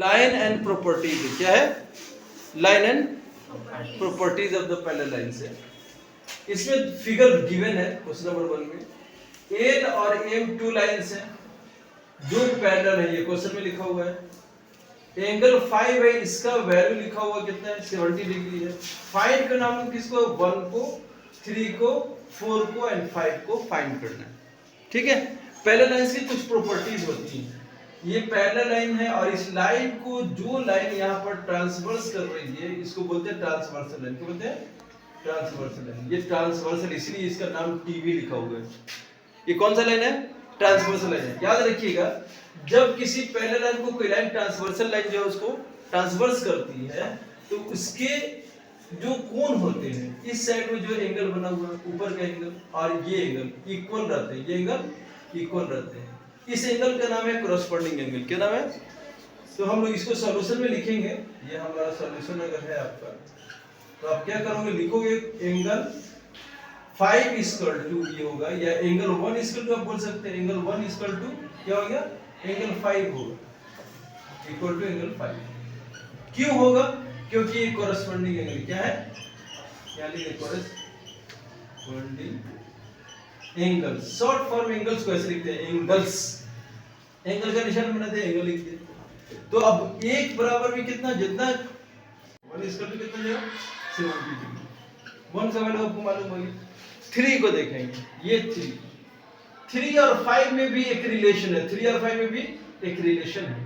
Line and properties क्या है, line and properties of the parallel line से। इसमें फिगर गिवन है क्वेश्चन नंबर 1 में, एल और एम टू लाइन्स है जो पैरेलल है, ये क्वेश्चन में लिखा हुआ है। एंगल 5 है, इसका वैल्यू लिखा हुआ कितना है, 70 डिग्री है। फाइंड करना हम किसको, 1 को, 3 को, 4 को एंड 5 को फाइंड करना है। ठीक है, पैरेलल लाइंस की कुछ प्रॉपर्टीज होती हैं। ये पैरेलल लाइन है और इस लाइन को जो लाइन यहाँ पर ट्रांसवर्स कर रही है इसको बोलते हैं ट्रांसवर्सल लाइन। क्या बोलते हैं, ट्रांसवर्सल लाइन। ये ट्रांसवर्सल इसलिए इसका नाम टीवी लिखा हुआ है। ये कौन सा लाइन है, ट्रांसवर्सल लाइन है। याद रखिएगा, जब किसी पैरेलल लाइन को कोई लाइन ट्रांसवर्सल लाइन जो है उसको ट्रांसवर्स करती है तो उसके जो कोण होते हैं, इस साइड में जो एंगल बना हुआ है ऊपर का एंगल और ये एंगल इक्वल रहते हैं, ये एंगल इक्वल रहते हैं। इस एंगल का नाम है कोरस्पॉन्डिंग एंगल। क्या नाम है, तो हम लोग इसको सॉल्यूशन में लिखेंगे। ये हमारा सॉल्यूशन अगर है आपका, तो आप क्या करोगे, लिखोगे एंगल 5 इक्वल टू ये होगा, या एंगल 1 इक्वल टू आप बोल सकते हैं, एंगल 1 इक्वल टू क्या हो गया, एंगल 5 होगा, इक्वल टू एंगल 5। क्यों होगा, क्योंकि ये कोरस्पॉन्डिंग एंगल क्या है, क्या लिखे, corresponding angle. Short form angles को ऐसे लिखते हैं, एंगल्स। एंगल का निशान बनाते हैं, एंगल लिखते हैं। तो अब एक बराबर में कितना, जितना 1 इक्वल टू कितना जाएगा, 70 डिग्री। 1 का वैल्यू आपको मालूम होगी। 3 को देखेंगे, ये 3 और 5 में भी एक रिलेशन है, 3 और 5 में भी एक रिलेशन है।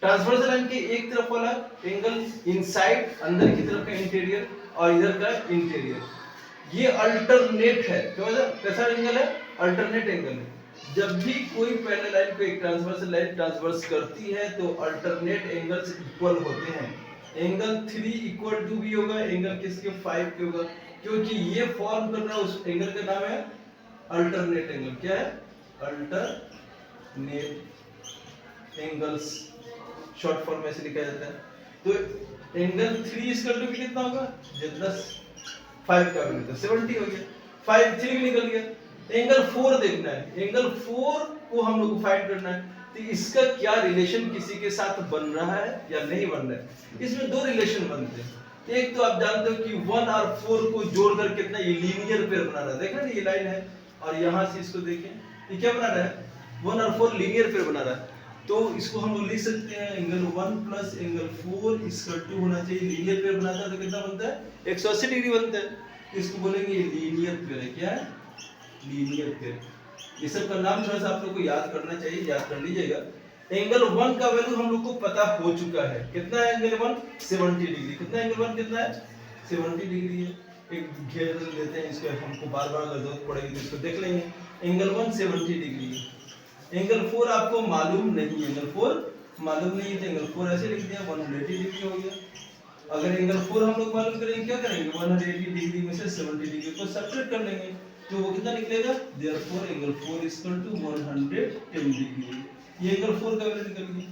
ट्रांसवर्सल लाइन के एक तरफ वाला एंगल इनसाइड, अंदर की तरफ का इंटीरियर, और इधर का इंटीरियर, ये अल्टरनेट है। कैसा एंगल है, अल्टरनेट एंगल है। जब भी कोई पैरेलल लाइन को एक ट्रांसवर्सल लाइन ट्रांसवर्स करती है तो अल्टरनेट एंगल्स इक्वल होते हैं। एंगल 3 इक्वल टू भी होगा एंगल किसके, 5 के होगा, क्योंकि ये फॉर्म कर रहा है उस एंगल का नाम है अल्टरनेट एंगल। क्या है, अल्टरनेट एंगल्स, शॉर्ट फॉर्म में ऐसे लिखा जाता है। तो एंगल 3 इक्वल टू भी कितना होगा, जितना 5 का वैल्यू था 70 हो गया, 5 3 भी निकल गया। एंगल 4 देखना है, एंगल 4 को हम लोग को फाइंड करना है। तो इसका क्या रिलेशन किसी के साथ बन रहा है या नहीं बन रहा है। इसमें 2 रिलेशन बनते हैं। एक तो आप जानते हो कि 1 और 4 को जोड़कर कितना ये लीनियर पेयर बना रहा है। देखना ये लाइन है और यहां से इसको देखें, ये क्या बना रहा है, 1 और 4 लीनियर पेयर बना रहा है। तो इसको हम लोग लिख सकते हैं angle 1 plus angle 4 equal to होना चाहिए, लीनियर पेयर बनाता है तो कितना बनता है, 180 डिग्री बनता है। इसको बोलेंगे लीनियर पेयर है। क्या है, लीनियर पेयर। ये सब का नाम थोड़ा सा आप लोग को याद करना चाहिए, याद कर लीजिएगा। एंगल 1 का वैल्यू हम लोग को पता हो चुका है, कितना है एंगल 1, 70 डिग्री। कितना एंगल 1 कितना है, 70 डिग्री है। एक घेर लेते हैं इसको, हमको बार-बार अगर जरूरत पड़ेगी तो इसको देख लेंगे। एंगल 1 70 डिग्री है। एंगल 4 आपको मालूम नहीं है, एंगल 4 मालूम नहीं है तो एंगल 4 ऐसे लिख दिया, 180 डिग्री हो गया। अगर एंगल 4 हम लोग मालूम करेंगे, क्या करेंगे, 180 डिग्री में से 70 डिग्री को सब्ट्रैक्ट कर लेंगे तो वो कितना निकलेगा, therefore angle 4 equal to 110 degree. ये एंगल 4 का वैल्यू निकल गया।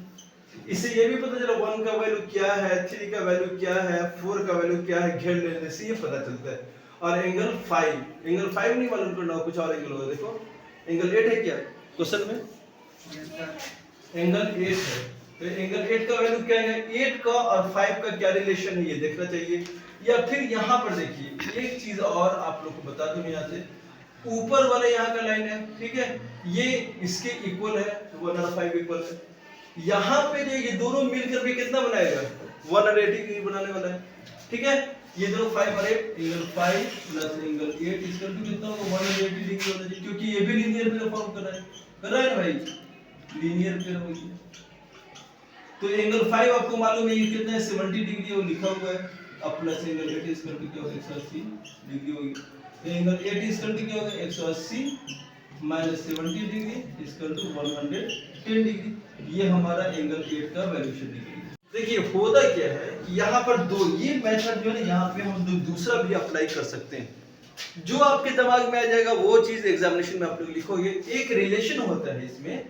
इससे ये भी पता चला 1 का वैल्यू क्या है, 3 का वैल्यू क्या है, 4 का वैल्यू क्या है, घेर लेने से ये पता चलता है। और एंगल 5 नहीं मालूम करना, कुछ और एंगल होगा। देखो एंगल 8 है क्या क्वेश्चन में, एंगल 8 है। तो एंगल 8 का वैल्यू क्या है, 8 का और 5 का क्या रिलेशन है ये देखना चाहिए। या फिर यहाँ पर देखिए एक चीज और आप लोग को बता दूं, यहाँ से ऊपर वाले यहाँ का लाइन है, ठीक है, ये इसके इक्वल है, 1 और 5 इक्वल है। यहाँ पे जो ये दोनों मिलकर भी कितना बनाएगा, 180 डिग्री बनाने वाला है। ठीक है, ये दोनों 5 और 8, angle 5 plus angle 8 equal to कितना होगा, 180 डिग्री होना चाहिए, क्योंकि ये भी लीनियर पेयर फॉर्म कर रहा है ना भाई, लीनियर पेयर हो गया। तो एंगल 5 आपको मालूम है ये कितना है, 70 डिग्री, वो लिखा हुआ है। अब प्लस एंगल 8 इक्वल टू क्या होगा, 180 डिग्री होगी। तो एंगल 8 इक्वल टू क्या होगा, 180 minus 70 degree equal to 110 degree. ये हमारा एंगल 8 का वैल्यूशन डिग्री। देखिए होता क्या है कि यहाँ पर दो ये मेथड जो है ना, यहाँ पे हम दूसरा भी अप्लाई कर सकते हैं। जो आपके दिमाग में आ जाएगा वो चीज एग्जामिनेशन में आप लोग लिखोगे। एक रिलेशन होता है इसमें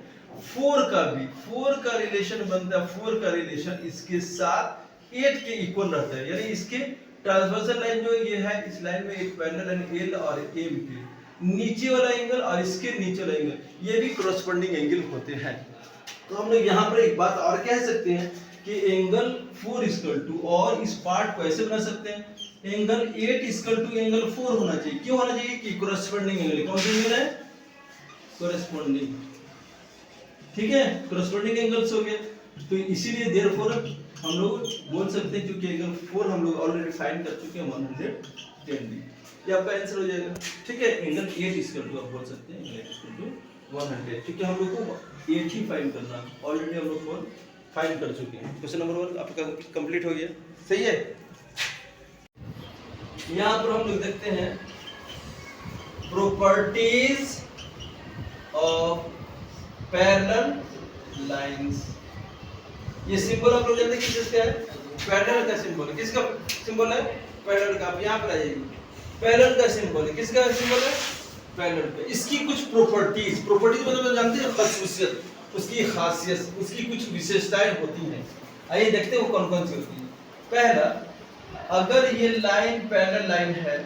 4 का भी, 4 का रिलेशन बनता है, 4 का रिलेशन इसके साथ 8 के इक्वल रहता है। यानी इसके ट्रांसवर्सल लाइन जो ये है, इस लाइन में एक पैरेलल लाइन एल और एम के नीचे वाला एंगल और इसके नीचे वाला एंगल, ये भी कॉरस्पॉन्डिंग एंगल होते हैं। तो हम लोग यहाँ पर एक बात और कह सकते हैं कि एंगल 4 इक्वल टू, और इस पार्ट को ऐसे बना सकते हैं एंगल 8 इक्वल टू एंगल 4 होना चाहिए। क्यों होना चाहिए? कि कोरस्पोंडिंग एंगल, कौन सा एंगल है? कोरस्पोंडिंग, ठीक है, कोरस्पोंडिंग एंगल्स हो गए। तो इसीलिए देयरफॉर हम लोग बोल सकते हैं, क्योंकि एंगल 4 हम लोग ऑलरेडी फाइंड कर चुके हैं 110 डिग्री, ये आपका आंसर हो जाएगा। ठीक है, एंगल 8 इक्वल टू आप बोल सकते हैं एंगल 8 इक्वल टू 100, क्योंकि हम लोग को 8 ही फाइंड करना है, ऑलरेडी हम लोग फाइंड कर चुके हैं। क्वेश्चन नंबर 1 आपका कंप्लीट हो गया, सही है। यहाँ पर हम लोग देखते हैं प्रॉपर्टीज ऑफ पैरेलल लाइंस। ये सिंबल आप लोग जानते हैं किसका है? पैरेलल का सिंबल है। किसका सिंबल है? पैरेलल का। आप यहाँ पर आइए, पैरेलल का सिंबल है। किसका सिंबल है? पैरेलल का। इसकी कुछ प्रॉपर्टीज मतलब जानते हैं, खासियत, उसकी खासियत, उसकी कुछ विशेषताएं होती हैं। आइए देखते हैं वो कौन कौन सी होती है। पहला, अगर ये लाइन पैरेलल लाइन है,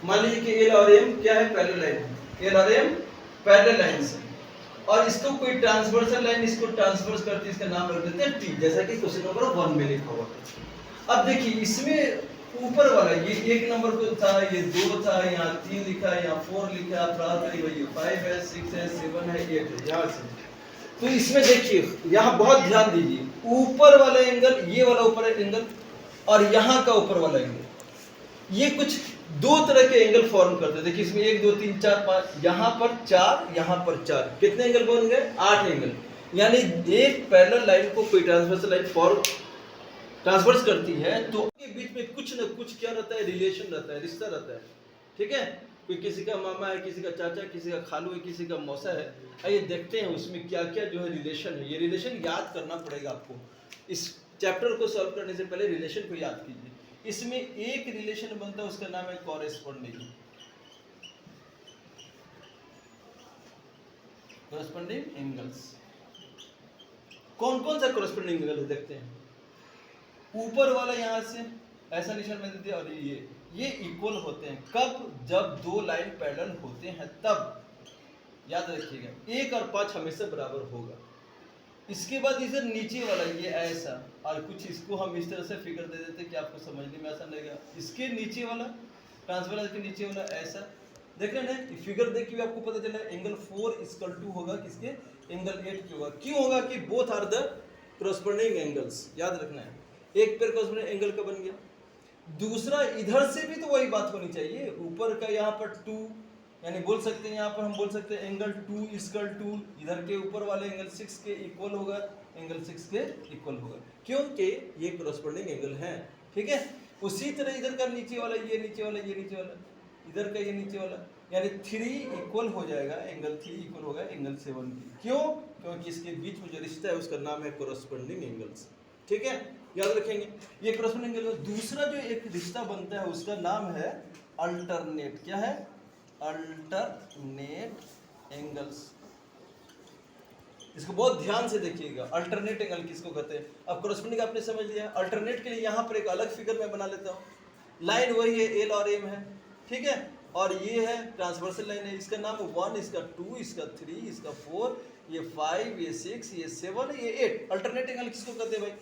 मान लीजिए कि एल और एम क्या है? पैरेलल लाइन है। एल और एम पैरेलल लाइन है, और इसको कोई ट्रांसवर्सल लाइन इसको ट्रांसवर्स करती है, इसका नाम रख देते हैं टी, जैसा कि क्वेश्चन नंबर 1 में लिखा हुआ है। अब देखिए, इसमें ऊपर वाला ये 1 नंबर को था, ये 2 था, यहाँ 3 लिखा है, यहाँ 4 लिखा है, प्राप्त करिए भाई 5 है, 6 है, 7 है, 8 है, यहाँ से। तो इसमें देखिए, यहाँ बहुत ध्यान दीजिए, ऊपर वाला एंगल, ये वाला ऊपर एंगल, और यहाँ का ऊपर वाला एंगल, ये कुछ 2 तरह के एंगल फॉर्म करते हैं। देखिए इसमें 1 2 3 4 5, यहाँ पर 4, यहाँ पर 4, कितने एंगल बन गए? 8 एंगल। यानी एक पैरेलल लाइन को कोई ट्रांसवर्सल लाइन ट्रांसवर्स करती है, तो के बीच में कुछ न कुछ क्या रहता है? रिलेशन रहता है, रिश्ता रहता है। ठीक है, कोई किसी का मामा है, किसी का चाचा, किसी का खालू है, किसी का मौसा है। आइए देखते हैं उसमें क्या क्या जो है रिलेशन है। ये रिलेशन याद करना पड़ेगा आपको। इस चैप्टर को सॉल्व करने से पहले रिलेशन को याद कीजिए। इसमें एक रिलेशन बनता है, उसका नाम है कॉरेस्पॉन्डिंग एंगल्स। कौन कौन सा कॉरेस्पॉन्डिंग एंगल है देखते हैं। ऊपर वाला यहां से ऐसा निशान बना देते हैं, और ये इक्वल होते हैं कब? जब 2 लाइन पैरेलल होते हैं, तब याद रखिएगा 1 और 5 हमेशा बराबर होगा। इसके बाद इधर नीचे वाला ये ऐसा, और कुछ इसको हम इस तरह से फिगर दे देते कि आपको समझने में आसान लगेगा। इसके नीचे वाला ट्रांसफर के नीचे वाला ऐसा देख रहे हैं ना, फिगर देख के भी आपको पता चला एंगल 4 इक्वल टू होगा किसके? एंगल 8 के होगा। क्यों होगा? कि both are the corresponding angles. याद रखना है, एक पेयर कॉरेस्पॉन्डिंग एंगल का बन गया। दूसरा, इधर से भी तो वही बात होनी चाहिए। ऊपर का यहाँ पर 2, यानी बोल सकते हैं यहाँ पर हम बोल सकते हैं एंगल 2 इक्वल टू, इधर के ऊपर वाले एंगल 6 के इक्वल होगा, एंगल 6 के इक्वल होगा, क्योंकि ये कॉरेस्पॉन्डिंग एंगल है। ठीक है, उसी तरह इधर का नीचे वाला, ये नीचे वाला, ये नीचे वाला, इधर का ये नीचे वाला, यानी 3 इक्वल हो जाएगा, एंगल 3 इक्वल होगा एंगल 7 की। क्यों? क्योंकि इसके बीच में जो रिश्ता है उसका नाम है कॉरेस्पॉन्डिंग एंगल्स। ठीक है, याद रखेंगे ये कॉरेस्पॉन्डिंग एंगल। दूसरा जो एक रिश्ता बनता है उसका नाम है अल्टरनेट। क्या है? Alternate angles. इसको बहुत ध्यान से देखिएगा, अल्टरनेट एंगल किसको कहते हैं। अब कॉरेस्पॉन्डिंग आपने समझ लिया। अल्टरनेट के लिए यहाँ पर एक अलग फिगर मैं बना लेता हूँ। लाइन वही है, एल और एम है, ठीक है, और ये है ट्रांसवर्सल लाइन है। इसका नाम 1, इसका 2, इसका 3, इसका 4, ये 5, ये 6, ये 7, ये 8। अल्टरनेट एंगल किसको कहते हैं भाई?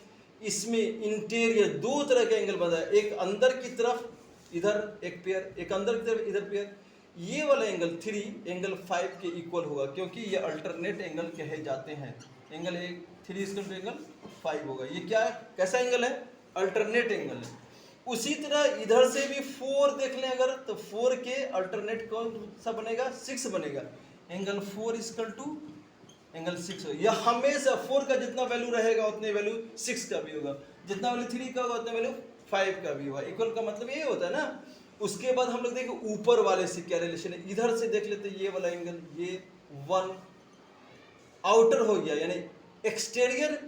इसमें इंटीरियर 2 तरह के एंगल बना है, एक अंदर की तरफ इधर एक पेयर, एक अंदर की तरफ इधर पेयर। ये वाला एंगल 3 एंगल 5 के इक्वल होगा, क्योंकि ये अल्टरनेट एंगल कहे जाते हैं। एंगल 3 इक्वल टू एंगल 5 होगा। ये क्या है? कैसा एंगल है? अल्टरनेट एंगल है। उसी तरह इधर से भी 4 देख लें अगर, तो 4 के अल्टरनेट कौन सा बनेगा? 6 बनेगा। एंगल 4 इक्वल टू एंगल 6 होगा। यह हमेशा 4 का जितना वैल्यू रहेगा उतने वैल्यू 6 का भी होगा, जितना वैल्यू 3 का होगा उतना वैल्यू 5 का भी होगा। इक्वल का मतलब ये होता है ना। उसके बाद हम लोग देखें ऊपर वाले से क्या रिलेशन है। इधर से देख लेते हैं, ये वाला एंगल, ये 1 आउटर हो गया, यानी एक्सटीरियर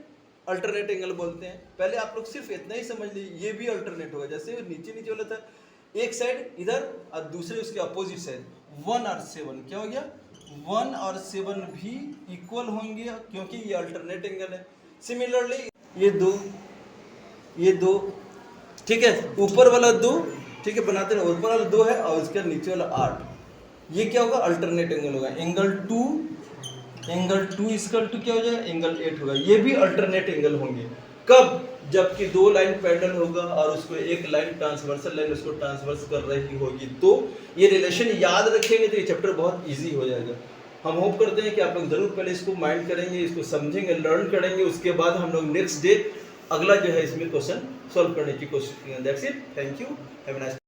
अल्टरनेट एंगल बोलते हैं। पहले आप लोग सिर्फ इतना ही समझ लीजिए, ये भी अल्टरनेट होगा। जैसे नीचे नीचे वाला था, एक साइड इधर और दूसरे उसके अपोजिट साइड। 1 और 7 क्या हो गया? 1 और 7 भी इक्वल होंगे, क्योंकि ये अल्टरनेट एंगल है। सिमिलरली ये 2, ठीक है, ऊपर वाला 2, ठीक है, बनाते हैं। ऊपर वाला 2 है और उसके नीचे वाला 8, ये क्या होगा? अल्टरनेट एंगल होगा। एंगल 2 एंगल 2 इक्वल टू क्या हो जाएगा, एंगल 8 होगा। ये भी अल्टरनेट एंगल होंगे। कब? जबकि दो लाइन पैरेलल होगा और उसको एक लाइन ट्रांसवर्सल लाइन उसको ट्रांसवर्स कर रही होगी, तो ये रिलेशन याद रखेंगे तो ये चैप्टर बहुत इजी हो जाएगा। हम होप करते हैं कि आप लोग जरूर पहले इसको माइंड करेंगे, इसको समझेंगे, लर्न करेंगे, उसके बाद हम लोग नेक्स्ट डे अगला जो है इसमें क्वेश्चन सॉल्व करने की कोशिश करेंगे। That's it, thank you, have a nice